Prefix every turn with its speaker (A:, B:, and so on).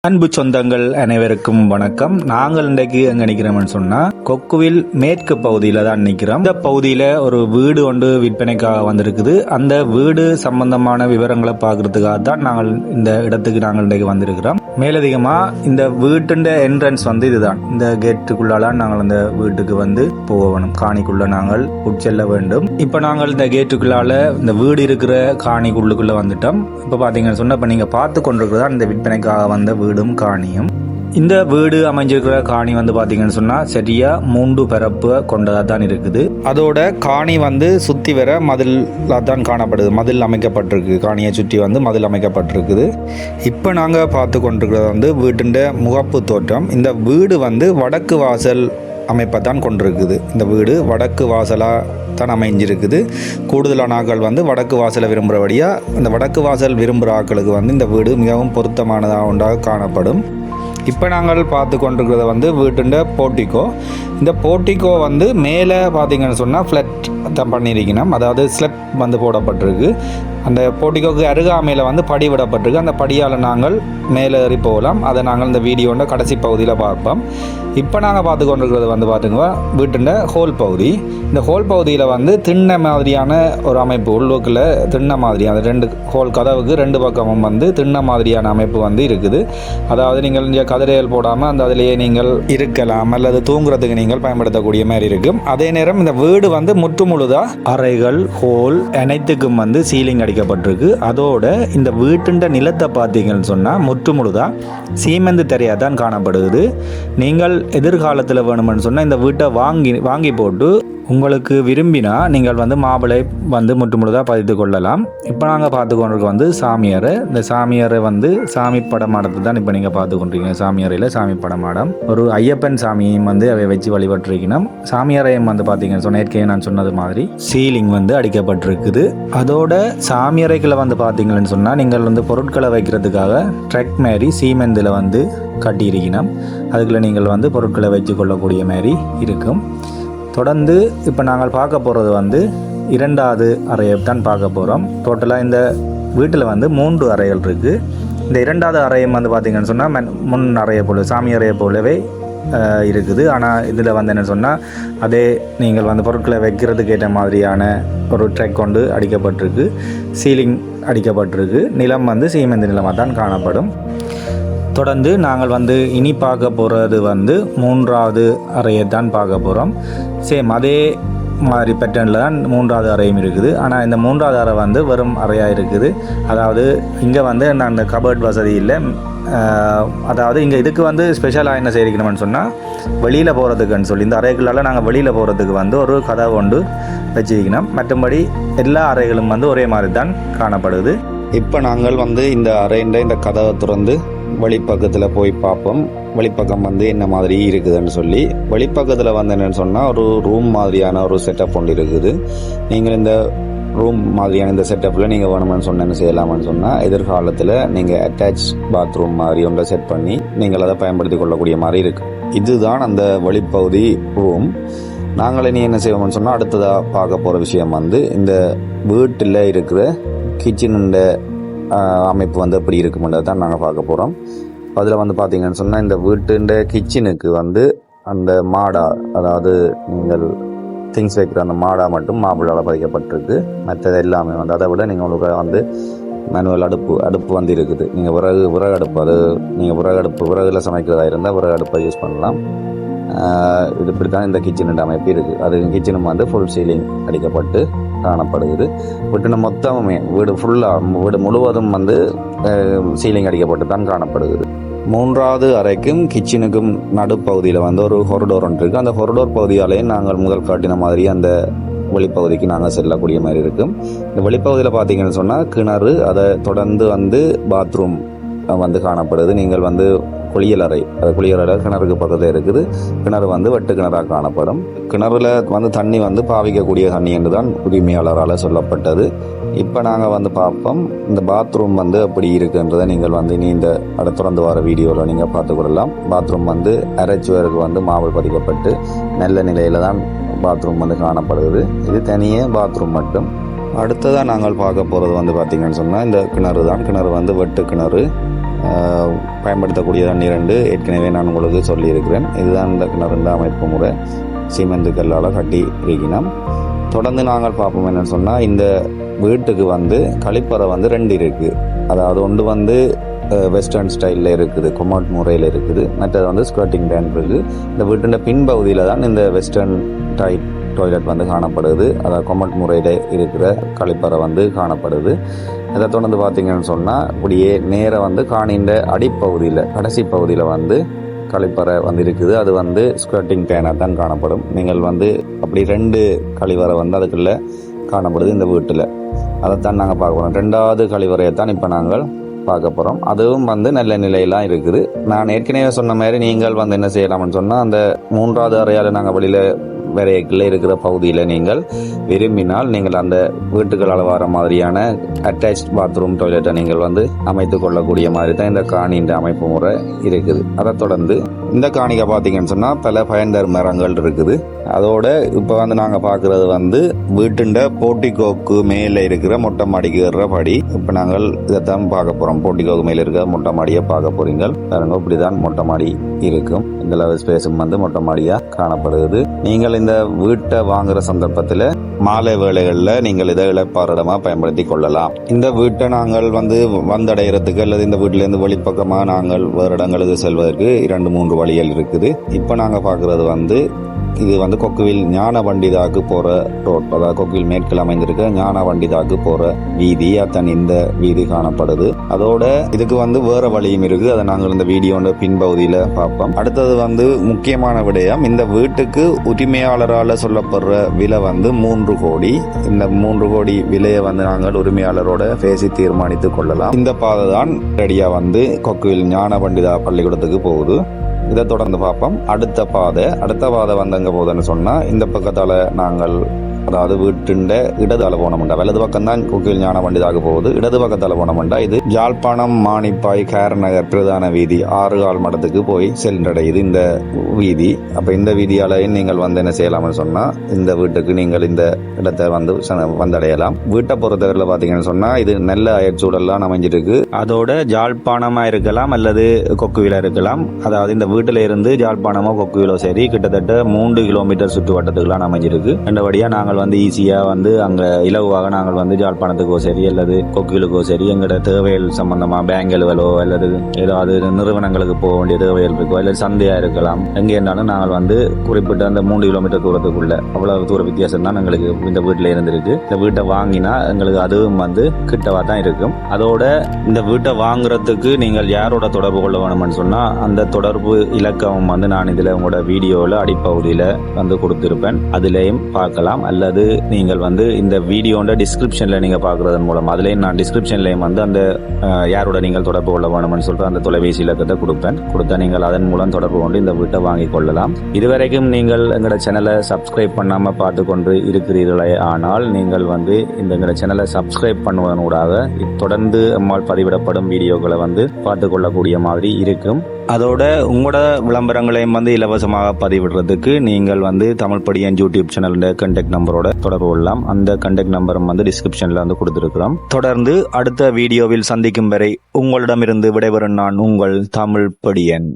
A: அன்பு சொந்தங்கள் அனைவருக்கும் வணக்கம். நாங்கள் இன்றைக்கு எங்க நிக்கிறோம்னு சொன்னா கொக்குவில் மேற்கு பகுதியில தான் நிக்கிறோம். இந்த பகுதியில ஒரு வீடு ஒன்று விற்பனைக்காக வந்திருக்குது. அந்த வீடு சம்பந்தமான விவரங்களை பார்க்கறதுக்காக தான் நாங்கள் இந்த இடத்துக்கு நாங்கள் இன்றைக்கு வந்திருக்கிறோம். மேலதிகமா இந்த வீட்டுண்ட என்ட்ரன்ஸ் இதுதான். இந்த கேட்டுக்குள்ளால நாங்கள் இந்த வீட்டுக்கு போகணும். காணிக்குள்ள நாங்கள் உட்செல்ல வேண்டும். இப்ப நாங்கள் இந்த கேட்டுக்குள்ளால இந்த வீடு இருக்கிற காணிக்குள்ளுக்குள்ள வந்துட்டோம். இப்ப பாத்தீங்கன்னு சொன்னா இப்ப நீங்க பார்த்து கொண்டிருக்கிறதா இந்த விற்பனைக்காக வந்த வீடும் காணியும். இந்த வீடு அமைஞ்சிருக்கிற காணி பாத்தீங்கன்னு சொன்னா சரியா 3 பரப்பு கொண்டதா தான் இருக்குது. அதோட காணி சுத்தி வர மதில் தான் காணப்படுது. மதில் அமைக்கப்பட்டிருக்கு. காணியை சுற்றி மதில் அமைக்கப்பட்டிருக்குது. இப்ப நாங்க பார்த்து கொண்டிருக்கிறது வீட்டுண்ட முகப்பு தோற்றம். இந்த வீடு வடக்கு வாசல் அமைப்பை தான் கொண்டிருக்குது. இந்த வீடு வடக்கு வாசலாக தான் அமைஞ்சிருக்குது. கூடுதலான ஆக்கள் வடக்கு வாசலை விரும்புகிறபடியா இந்த வடக்கு வாசல் விரும்புகிற ஆக்களுக்கு இந்த வீடு மிகவும் பொருத்தமானதாக ஒன்றாக காணப்படும். இப்போ நாங்கள் பார்த்து கொண்டிருக்கிறது வீட்டுண்ட போர்ட்டிகோ. இந்த போர்ட்டிகோ மேலே பார்த்தீங்கன்னு சொன்னால் ஃப்ளட் தான் பண்ணியிருக்கணும். அதாவது ஸ்லெப் போடப்பட்டிருக்கு. அந்த போர்ட்டிகோக்கு அருகாமையில் படி விடப்பட்டிருக்கு. அந்த படியால் நாங்கள் மேலே ஏறி போகலாம். அதை நாங்கள் இந்த வீடியோட கடைசி பகுதியில் பார்ப்போம். இப்போ நாங்கள் பார்த்து கொண்டிருக்கிறது பார்த்துங்க வீட்டுண்ட ஹோல் பகுதி. இந்த ஹோல் பகுதியில் திண்ணை மாதிரியான ஒரு அமைப்பு. உள்ளுக்கில் திண்ணை மாதிரி அந்த 2 ஹோல் கதவுக்கு 2 பக்கமும் திண்ணை மாதிரியான அமைப்பு இருக்குது. அதாவது நீங்கள் இங்கே கதிரைகள் போடாமல் அந்த அதிலேயே நீங்கள் இருக்கலாம் அல்லது தூங்குறதுக்கு நீங்கள் பயன்படுத்தக்கூடிய மாதிரி இருக்கும். அதே நேரம் இந்த வீடு முற்று முழுதாக அறைகள் ஹோல் அனைத்துக்கும் சீலிங் அடிக்கப்பட்டிருக்கு. அதோட இந்த வீட்டுண்ட நிலத்தை பார்த்தீங்கன்னு சொன்னால் முற்று முழுதாக சீமெந்து தரையாக தான் காணப்படுது. நீங்கள் எதிர்காலத்தில் வேணும்னு சொன்னால் இந்த வீட்டை வாங்கி போட்டு உங்களுக்கு விரும்பினா நீங்கள் மாப்பிளை முற்று முழுதாக பதித்து கொள்ளலாம். இப்போ நாங்கள் பார்த்து கொண்டிருக்க சாமியாரை. இந்த சாமியாரை சாமி படமாடத்தை தான் இப்போ நீங்கள் பார்த்து கொண்டிருக்கீங்க. சாமியாரையில் சாமி படமாடம் ஒரு ஐயப்பன் சாமியையும் அவை வச்சு வழிபட்டிருக்கணும். சாமியாரையும் பார்த்தீங்கன்னு சொன்ன ஏற்கனவே நான் சொன்னது மாதிரி சீலிங் அடிக்கப்பட்டிருக்குது. அதோட சாமியறைகளை பார்த்தீங்கன்னு சொன்னால் நீங்கள் பொருட்களை வைக்கிறதுக்காக ட்ரக் மாதிரி சீமெந்தில் கட்டியிருக்கணும். அதுக்குள்ள நீங்கள் பொருட்களை வச்சு கொள்ளக்கூடிய மாதிரி இருக்கும். தொடர்ந்து இப்போ நாங்கள் பார்க்க போகிறது 2வது அறையை தான் பார்க்க போகிறோம். டோட்டலாக இந்த வீட்டில் 3 அறைகள் இருக்குது. இந்த 2வது அறையும் பார்த்திங்கன்னு சொன்னால் முன் அறையை போல சாமி அறையை போலவே இருக்குது. ஆனால் இதில் என்ன சொன்னால் அதே நீங்கள் பொருட்களை வைக்கிறதுக்கு ஏற்ற மாதிரியான ஒரு ட்ரெக் கொண்டு அடிக்கப்பட்டிருக்கு. சீலிங் அடிக்கப்பட்டிருக்கு. நிலம் சீமெந்து நிலமாக தான் காணப்படும். தொடர்ந்து நாங்கள் இனி பார்க்க போகிறது 3வது அறையை தான் பார்க்க போகிறோம். சேம் அதே மாதிரி பேட்டர்னில் தான் 3வது அறையும் இருக்குது. ஆனால் இந்த 3வது அறை வெறும் அறையாக இருக்குது. அதாவது இங்கே அந்த கபர்ட் வசதி இல்லை. அதாவது இங்கே இதுக்கு ஸ்பெஷலாக என்ன செய்யணும்னு சொன்னால் வெளியில் போகிறதுக்குன்னு சொல்லி இந்த அறைகளால் நாங்கள் வெளியில் போகிறதுக்கு ஒரு கதவு கொண்டு வச்சுக்கணும். மற்றபடி எல்லா அறைகளும் ஒரே மாதிரி தான் காணப்படுது. இப்போ நாங்கள் இந்த அறைன்ற இந்த கதவை திறந்து வழிப்பக்கத்தில் போய் பார்ப்போம். வழிப்பக்கம் என்ன மாதிரி இருக்குதுன்னு சொல்லி. வழிப்பக்கத்தில் என்னன்னு சொன்னால் ஒரு ரூம் மாதிரியான ஒரு செட்டப் ஒன்று இருக்குது. நீங்கள் இந்த ரூம் மாதிரியான இந்த செட்டப்பில் நீங்கள் வேணும்னு என்ன செய்யலாம்னு சொன்னால் எதிர்காலத்தில் நீங்கள் அட்டாச் பாத்ரூம் மாதிரி ஒன்றை செட் பண்ணி நீங்கள் அதை பயன்படுத்தி கொள்ளக்கூடிய மாதிரி இருக்குது. இதுதான் அந்த வழிப்பகுதி ரூம். நாங்கள் இனி என்ன செய்வோம்னு சொன்னால் அடுத்ததாக பார்க்க போகிற விஷயம் இந்த வீட்டில் இருக்கிற கிச்சனுண்ட அமைப்பு எப்படி இருக்குமென்றது தான் நாங்கள் பார்க்க போகிறோம். அதில் பார்த்தீங்கன்னு சொன்னால் இந்த வீட்டுண்ட கிச்சனுக்கு அந்த மாடா, அதாவது நீங்கள் திங்ஸ் வைக்கிற அந்த மாடா மட்டும் மாப்பிள்ளால் பதிக்கப்பட்டிருக்கு. மற்றது எல்லாமே அதை விட நீங்கள் உங்களுக்கு மேனுவல் அடுப்பு இருக்குது. நீங்கள் விறகு அடுப்பு, அது நீங்கள் விறகுல சமைக்கிறதா இருந்தால் விறகு அடுப்பை யூஸ் பண்ணலாம். இது இப்படி தான் இந்த கிச்சனுடைய அமைப்பு இருக்குது. அது கிச்சனும் ஃபுல் சீலிங் அடிக்கப்பட்டு காணப்படுகிறது. வீட்டு மொத்தமுமே வீடு முழுவதும் சீலிங் அடிக்கப்பட்டு தான் காணப்படுகிறது. 3வது அறைக்கும் கிச்சனுக்கும் நடுப்பகுதியில் ஒரு ஹொரிடோர் ஒன்று இருக்குது. அந்த ஹொரிடோர் பகுதியாலேயே நாங்கள் முதல் காட்டின மாதிரி அந்த வெளிப்பகுதிக்கு நாங்கள் செல்லக்கூடிய மாதிரி இருக்கும். இந்த வெளிப்பகுதியில் பார்த்தீங்கன்னு சொன்னால் கிணறு, அதை தொடர்ந்து பாத்ரூம் காணப்படுது. நீங்கள் குளியலறை, அது குளியலறை கிணறுக்கு பக்கத்தில் இருக்குது. கிணறு வெட்டு கிணறாக காணப்படும். கிணறுல தண்ணி பாவிக்கக்கூடிய தண்ணி என்று தான் உரிமையாளரால் சொல்லப்பட்டது. இப்போ நாங்கள் பார்ப்போம் இந்த பாத்ரூம் அப்படி இருக்குன்றதை நீங்கள் இனி இந்த திறந்து வர வீடியோவில் நீங்கள் பார்த்துக்கொள்ளலாம். பாத்ரூம் அரைச்சுவருக்கு மாவல் பதிக்கப்பட்டு நல்ல நிலையில் தான் பாத்ரூம் காணப்படுகிறது. இது தனியே பாத்ரூம் மட்டும். அடுத்ததாக நாங்கள் பார்க்க போகிறது பார்த்திங்கன்னு சொன்னால் இந்த கிணறு தான். கிணறு வெட்டு கிணறு.
B: பயன்படுத்தக்கூடிய தண்ணீர் என்று ஏற்கனவே நான் உங்களுக்கு சொல்லியிருக்கிறேன். இதுதான் இந்த கிணறுண்ட அமைப்பு முறை. சிமெண்ட் கல்லால் கட்டி இருக்கணும். தொடர்ந்து நாங்கள் பார்ப்போம் என்னன்னு சொன்னால், இந்த வீட்டுக்கு வந்து கழிப்பறை வந்து 2 இருக்குது. அதாவது ஒன்று வந்து வெஸ்டர்ன் ஸ்டைலில் இருக்குது, கொமாட் முறையில் இருக்குது. மற்றது வந்து ஸ்கர்ட்டிங் டேங்க் இருக்குது. இந்த வீட்டின் பின்பகுதியில் தான் இந்த வெஸ்டர்ன் டைப் டாய்லெட் வந்து காணப்படுது. அதாவது கொமாட் முறையில் இருக்கிற கழிப்பறை வந்து காணப்படுது. இதை தொடர்ந்து பார்த்தீங்கன்னு சொன்னால், இப்படியே நேராக வந்து காணின்ற அடிப்பகுதியில் கடைசி பகுதியில் வந்து கழிப்பறை வந்து இருக்குது. அது வந்து ஸ்கர்ட்டிங் டேனாக தான் காணப்படும். நீங்கள் வந்து அப்படி 2 கழிவறை வந்து அதுக்குள்ளே காணப்படுது இந்த வீட்டில். அதைத்தான் நாங்கள் பார்க்க போகிறோம். 2வது கழிவறையை தான் இப்போ நாங்கள் பார்க்க போகிறோம். அதுவும் வந்து நல்ல நிலையெல்லாம் இருக்குது. நான் ஏற்கனவே சொன்ன மாதிரி நீங்கள் வந்து என்ன செய்யலாம்னு சொன்னால், அந்த 3வது அறையால் நாங்கள் வெளியில் வரைக்குள்ளே இருக்கிற பகுதியில் நீங்கள் விரும்பினால் நீங்கள் அந்த வீட்டுகளால் வர மாதிரியான அட்டாச் பாத்ரூம் டாய்லெட்டை நீங்கள் வந்து அமைத்து கொள்ளக்கூடிய மாதிரி தான் இந்த காணின்ற அமைப்பு முறை இருக்குது. அதை தொடர்ந்து இந்த காணிக்கை பார்த்தீங்கன்னு சொன்னால் பல பயன்தர் மரங்கள் இருக்குது. அதோட இப்போ வந்து நாங்கள் பார்க்குறது வந்து வீட்டுண்ட போர்ட்டிகோக்கு மேலே இருக்கிற மொட்டை மாடிக்கு ஏறுற படி. இப்போ நாங்கள் இதைத்தான் பார்க்க போகிறோம். போர்ட்டிகோக்கு மேலே இருக்கிற மொட்டை மாடியை பார்க்க போறீங்க. பாருங்க, இப்படி தான் மொட்டை மாடி இருக்கும். இந்த லெவல் ஸ்பேஸும் வந்து மொட்டை மாடியாக காணப்படுது. நீங்கள் இந்த வீட்டை வாங்குற சந்தர்ப்பத்தில் மாலை வேளைகளில் நீங்கள் இதை இழப்பாரிடமாக பயன்படுத்தி கொள்ளலாம். இந்த வீட்டை நாங்கள் வந்து வந்தடைகிறதுக்கு அல்லது இந்த வீட்டிலேருந்து வெளிப்பக்கமாக நாங்கள் வேறு இடங்களுக்கு செல்வதற்கு 2-3 வழிகள் இருக்குது. இப்போ நாங்கள் பார்க்குறது வந்து இது வந்து கொக்குவில் ஞான பண்டிதாக்கு போகிற ரோட். அதாவது கொக்குவில் மேற்கில் அமைந்திருக்க ஞான பண்டிதாக்கு போகிற வீதி. அத்தன் இந்த வீதி காணப்படுது. அதோட இதுக்கு வந்து வேற வழியும் இருக்குது. அதை நாங்கள் இந்த வீடியோட பின்பகுதியில் பார்ப்போம். அடுத்தது வந்து முக்கியமான விடயம், இந்த வீட்டுக்கு உரிமையாளரால் சொல்லப்படுற விலை வந்து 3 கோடி. இந்த 3 கோடி விலையை வந்து நாங்கள் உரிமையாளரோட பேசி தீர்மானித்து கொள்ளலாம். இந்த பாதை தான் ரெடியா வந்து கொக்குவில் ஞான பண்டிதா பள்ளிக்கூடத்துக்கு போகுது. இதை தொடர்ந்து பார்ப்போம். அடுத்த பாதை வந்து எங்கே போகுதுன்னு சொன்னால், இந்த பக்கத்தால் நாங்கள் அதாவது வீட்டுண்ட இடதால போனோம்டா வலது பக்கம் தான் கொக்குவில் ஞான பண்டிதாக போகுது. இடது பக்கத்தால் போனோம்டா இது யாழ்ப்பாணம் மானிப்பாய் கேரநகர் பிரதான வீதி 6 கால் மடத்துக்கு போய் சென்றடையுது இந்த வீதி. அப்போ இந்த வீதியாலையும் நீங்கள் வந்து என்ன செய்யலாம்னு சொன்னால், இந்த வீட்டுக்கு நீங்கள் இந்த இடத்தை வந்து வந்தடையலாம். வீட்டை பொறுத்தவரையில் பார்த்தீங்கன்னு சொன்னால், இது நல்ல அயற்சூழல்லாம் அமைஞ்சிருக்கு. அதோட ஜாழ்ப்பாணமாக இருக்கலாம் அல்லது கொக்குவில இருக்கலாம். அதாவது இந்த வீட்டில் இருந்து ஜாழ்ப்பாணமோ கொக்குவிலோ சரி கிட்டத்தட்ட 3 கிலோமீட்டர் சுற்று வட்டத்துக்குலாம் அமைஞ்சிருக்கு. ரெண்டபடியாக நாங்கள் வந்து ஈஸியாக வந்து அங்கே இலகுவாக நாங்கள் வந்து ஜாழ்ப்பாணத்துக்கோ சரி அல்லது கொக்குவிலுக்கோ சரி எங்களோட தேவைகள் சம்பந்தமாக பேங்க் எழுவலோ அல்லது ஏதாவது நிறுவனங்களுக்கு போக வேண்டிய தேவைகள் இருக்கோ அல்லது சந்தையாக இருக்கலாம், எங்கே இருந்தாலும் நாங்கள் வந்து குறிப்பிட்ட அந்த 3 கிலோமீட்டர் தூரத்துக்குள்ள அவ்வளவு தூர வித்தியாசம் தான் எங்களுக்கு இந்த வீட்டில் இருந்திருக்கு. இந்த வீட்டை வாங்கினா எங்களுக்கு அதுவும் வந்து கிட்டவா தான் இருக்கும். அதோட இந்த வீட்டை வாங்குறதுக்கு நீங்கள் யாரோட தொடர்பு கொள்ள வேணும்னு சொன்னால், அந்த தொடர்பு இலக்கம் வந்து நான் இதில் உங்களோட வீடியோவில் அடிப்பகுதியில் வந்து கொடுத்துருப்பேன். அதுலேயும் பார்க்கலாம். அல்லது நீங்கள் வந்து இந்த வீடியோட டிஸ்கிரிப்ஷன்ல நீங்க பார்க்கறதன் மூலம் அதுலேயும் நான் டிஸ்கிரிப்ஷன்லேயும் வந்து அந்த யாரோட நீங்கள் தொடர்பு கொள்ள வேணும்னு சொல்லிட்டு அந்த தொலைபேசி இலக்கத்தை கொடுத்தா நீங்கள் அதன் மூலம் தொடர்பு கொண்டு இந்த வீட்டை வாங்கிக் கொள்ளலாம். இதுவரைக்கும் நீங்கள் எங்களோட சேனலை சப்ஸ்கிரைப் பண்ணாம பார்த்து கொண்டு இருக்கிறீர்களே ஆனால் நீங்கள் வந்து எங்களோட சேனலை சப்ஸ்கிரைப் பண்ணுவதனூடாக தொடர்ந்து நம்மால் பதிவிடப்படும் வீடியோக்களை வந்து பார்த்து கொள்ளக்கூடிய மாதிரி இருக்கும். அதோட உங்களோட விளம்பரங்களையும் வந்து இலவசமாக பதிவிடுறதுக்கு நீங்கள் வந்து தமிழ் படியன் யூடியூப் சேனலோட கான்டாக்ட் நம்பரோட தொடர்பு கொள்ளலாம். அந்த கான்டாக்ட் நம்பரும் வந்து டிஸ்கிரிப்ஷன்ல வந்து கொடுத்திருக்கிறோம். தொடர்ந்து அடுத்த வீடியோவில் சந்திக்கும் வரை உங்களிடமிருந்து விடைபெறும் நான் உங்கள் தமிழ் படியன்.